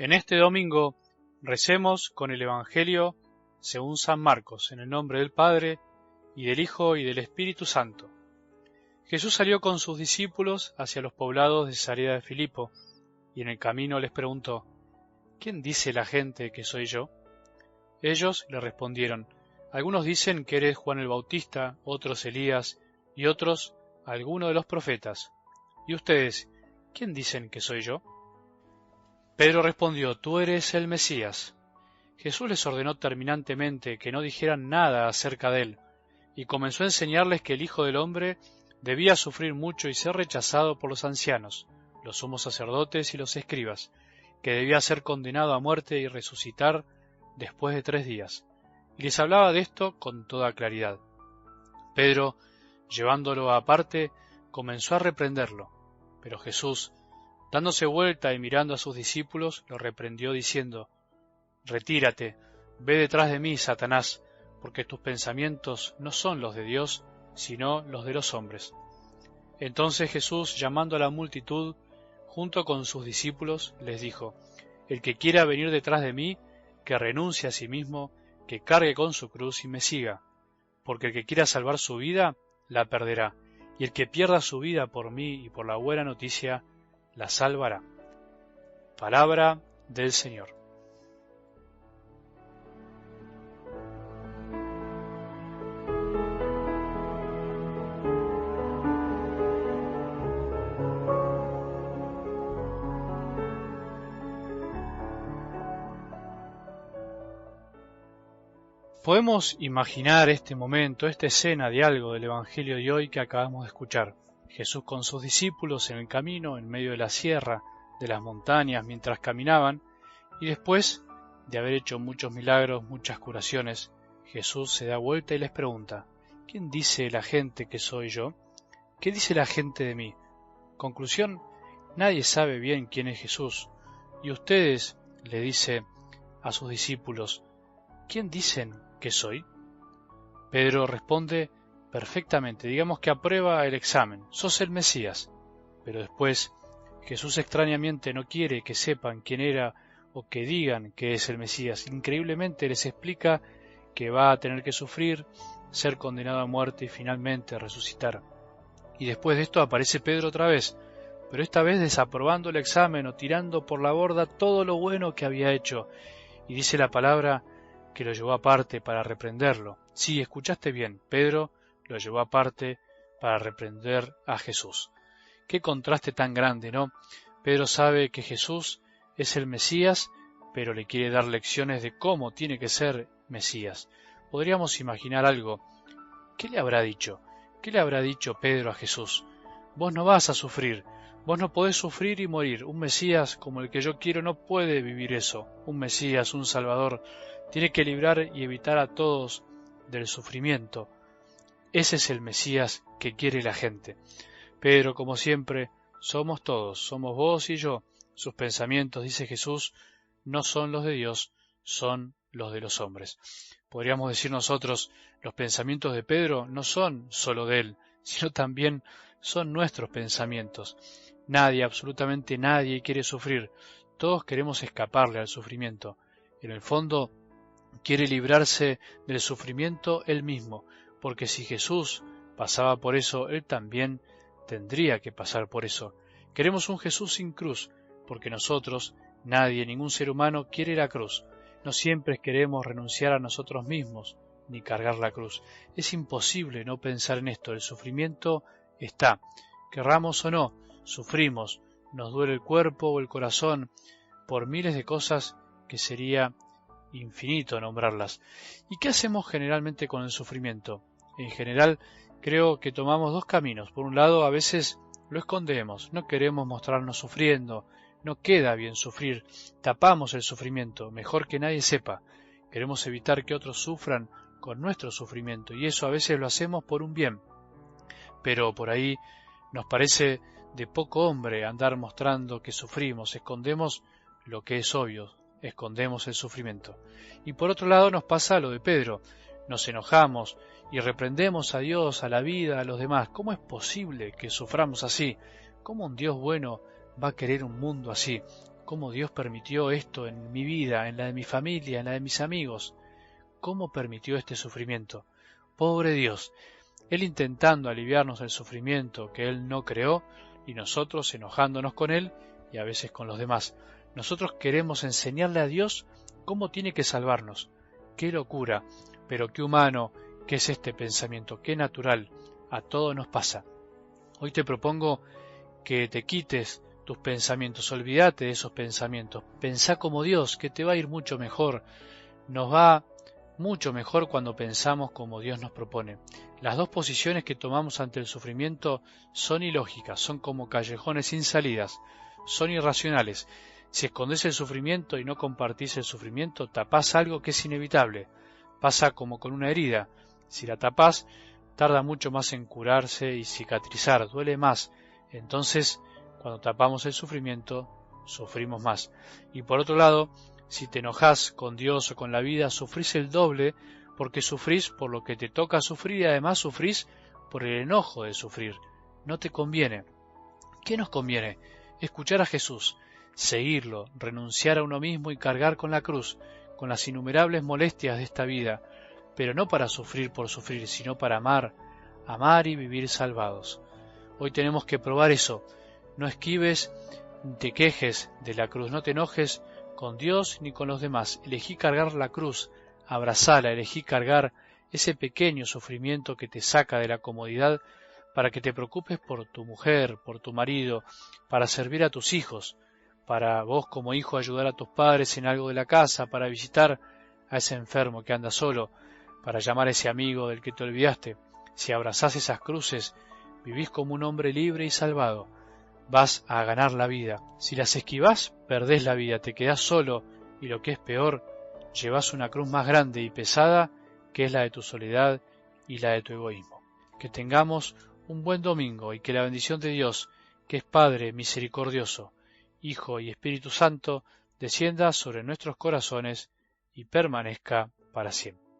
En este domingo recemos con el Evangelio según San Marcos, en el nombre del Padre, y del Hijo, y del Espíritu Santo. Jesús salió con sus discípulos hacia los poblados de Cesarea de Filipo, y en el camino les preguntó: ¿Quién dice la gente que soy yo? Ellos le respondieron: algunos dicen que eres Juan el Bautista, otros Elías, y otros alguno de los profetas. ¿Y ustedes, quién dicen que soy yo? Pedro respondió: tú eres el Mesías. Jesús les ordenó terminantemente que no dijeran nada acerca de él, y comenzó a enseñarles que el Hijo del Hombre debía sufrir mucho y ser rechazado por los ancianos, los sumos sacerdotes y los escribas, que debía ser condenado a muerte y resucitar después de 3 días. Y les hablaba de esto con toda claridad. Pedro, llevándolo aparte, comenzó a reprenderlo, pero Jesús, dándose vuelta y mirando a sus discípulos, lo reprendió diciendo: retírate, ve detrás de mí, Satanás, porque tus pensamientos no son los de Dios, sino los de los hombres. Entonces Jesús, llamando a la multitud, junto con sus discípulos, les dijo: el que quiera venir detrás de mí, que renuncie a sí mismo, que cargue con su cruz y me siga. Porque el que quiera salvar su vida, la perderá, y el que pierda su vida por mí y por la buena noticia, la salvará. Palabra del Señor. Podemos imaginar este momento, esta escena de algo del Evangelio de hoy que acabamos de escuchar. Jesús con sus discípulos en el camino, en medio de la sierra, de las montañas, mientras caminaban, y después de haber hecho muchos milagros, muchas curaciones, Jesús se da vuelta y les pregunta: ¿quién dice la gente que soy yo? ¿Qué dice la gente de mí? Conclusión: nadie sabe bien quién es Jesús. Y ustedes, le dice a sus discípulos, ¿quién dicen que soy? Pedro responde perfectamente, digamos que aprueba el examen: sos el Mesías. Pero después Jesús extrañamente no quiere que sepan quién era o que digan que es el Mesías. Increíblemente les explica que va a tener que sufrir, ser condenado a muerte y finalmente resucitar. Y después de esto aparece Pedro otra vez, pero esta vez desaprobando el examen o tirando por la borda todo lo bueno que había hecho. Y dice la palabra que lo llevó aparte para reprenderlo. Sí, escuchaste bien, Pedro lo llevó aparte para reprender a Jesús. Qué contraste tan grande, ¿no? Pedro sabe que Jesús es el Mesías, pero le quiere dar lecciones de cómo tiene que ser Mesías. Podríamos imaginar algo. ¿Qué le habrá dicho? ¿Qué le habrá dicho Pedro a Jesús? Vos no vas a sufrir, vos no podés sufrir y morir. Un Mesías como el que yo quiero no puede vivir eso. Un Mesías, un Salvador, tiene que librar y evitar a todos del sufrimiento. Ese es el Mesías que quiere la gente. Pero, como siempre, somos todos, somos vos y yo. Sus pensamientos, dice Jesús, no son los de Dios, son los de los hombres. Podríamos decir nosotros: los pensamientos de Pedro no son solo de él, sino también son nuestros pensamientos. Nadie, absolutamente nadie, quiere sufrir. Todos queremos escaparle al sufrimiento. En el fondo, quiere librarse del sufrimiento él mismo, porque si Jesús pasaba por eso, él también tendría que pasar por eso. Queremos un Jesús sin cruz, porque nosotros, nadie, ningún ser humano quiere la cruz. No siempre queremos renunciar a nosotros mismos, ni cargar la cruz. Es imposible no pensar en esto. El sufrimiento está. Querramos o no, sufrimos. Nos duele el cuerpo o el corazón por miles de cosas que sería infinito nombrarlas. ¿Y qué hacemos generalmente con el sufrimiento? En general, creo que tomamos 2 caminos. Por un lado, a veces lo escondemos, no queremos mostrarnos sufriendo, no queda bien sufrir, tapamos el sufrimiento, mejor que nadie sepa. Queremos evitar que otros sufran con nuestro sufrimiento, y eso a veces lo hacemos por un bien. Pero por ahí nos parece de poco hombre andar mostrando que sufrimos, escondemos lo que es obvio. Escondemos el sufrimiento. Y por otro lado nos pasa lo de Pedro. Nos enojamos y reprendemos a Dios, a la vida, a los demás. ¿Cómo es posible que suframos así? ¿Cómo un Dios bueno va a querer un mundo así? ¿Cómo Dios permitió esto en mi vida, en la de mi familia, en la de mis amigos? ¿Cómo permitió este sufrimiento? Pobre Dios, Él intentando aliviarnos el sufrimiento que Él no creó y nosotros enojándonos con Él y a veces con los demás. Nosotros queremos enseñarle a Dios cómo tiene que salvarnos. ¡Qué locura! Pero qué humano que es este pensamiento, qué natural. A todos nos pasa. Hoy te propongo que te quites tus pensamientos, olvídate de esos pensamientos. Pensá como Dios, que te va a ir mucho mejor. Nos va mucho mejor cuando pensamos como Dios nos propone. Las dos posiciones que tomamos ante el sufrimiento son ilógicas, son como callejones sin salidas, son irracionales. Si escondes el sufrimiento y no compartís el sufrimiento, tapás algo que es inevitable. Pasa como con una herida. Si la tapás, tarda mucho más en curarse y cicatrizar, duele más. Entonces, cuando tapamos el sufrimiento, sufrimos más. Y por otro lado, si te enojás con Dios o con la vida, sufrís el doble porque sufrís por lo que te toca sufrir y además sufrís por el enojo de sufrir. No te conviene. ¿Qué nos conviene? Escuchar a Jesús, seguirlo, renunciar a uno mismo y cargar con la cruz, con las innumerables molestias de esta vida, pero no para sufrir por sufrir, sino para amar, amar y vivir salvados. Hoy tenemos que probar eso. No esquives, ni te quejes de la cruz, no te enojes con Dios ni con los demás. Elegí cargar la cruz, abrazala, elegí cargar ese pequeño sufrimiento que te saca de la comodidad para que te preocupes por tu mujer, por tu marido, para servir a tus hijos, para vos como hijo ayudar a tus padres en algo de la casa, para visitar a ese enfermo que anda solo, para llamar a ese amigo del que te olvidaste. Si abrazás esas cruces, vivís como un hombre libre y salvado. Vas a ganar la vida. Si las esquivás, perdés la vida, te quedás solo y lo que es peor, llevás una cruz más grande y pesada que es la de tu soledad y la de tu egoísmo. Que tengamos un buen domingo y que la bendición de Dios, que es Padre misericordioso, Hijo y Espíritu Santo, descienda sobre nuestros corazones y permanezca para siempre.